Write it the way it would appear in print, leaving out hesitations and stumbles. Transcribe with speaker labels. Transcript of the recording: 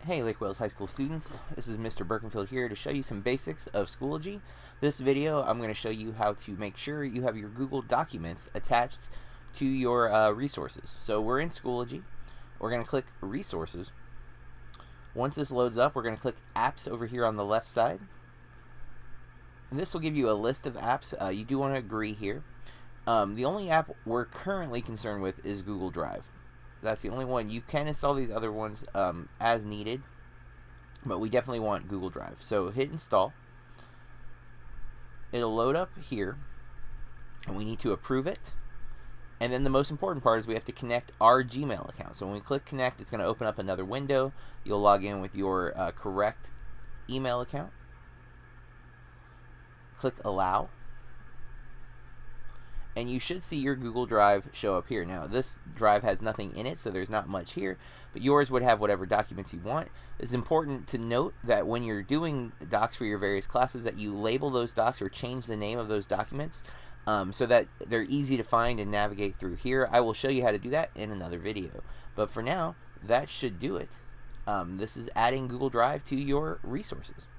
Speaker 1: Hey Lake Wales High School students, this is Mr. Birkenfield here to show you some basics of Schoology. This video I'm going to show you how to make sure you have your Google Documents attached to your resources. So we're in Schoology, we're going to click Resources. Once this loads up, we're going to click Apps over here on the left side. And this will give you a list of apps. You do want to agree here. The only app we're currently concerned with is Google Drive. That's the only one. You can install these other ones as needed, but we definitely want Google Drive. So hit install. It'll load up here, and we need to approve it. And then the most important part is we have to connect our Gmail account. So when we click connect, it's going to open up another window. You'll log in with your correct email account. Click allow. And you should see your Google Drive show up here. Now, this drive has nothing in it, so there's not much here, but yours would have whatever documents you want. It's important to note that when you're doing docs for your various classes, that you label those docs or change the name of those documents so that they're easy to find and navigate through here. I will show you how to do that in another video. But for now, that should do it. This is adding Google Drive to your resources.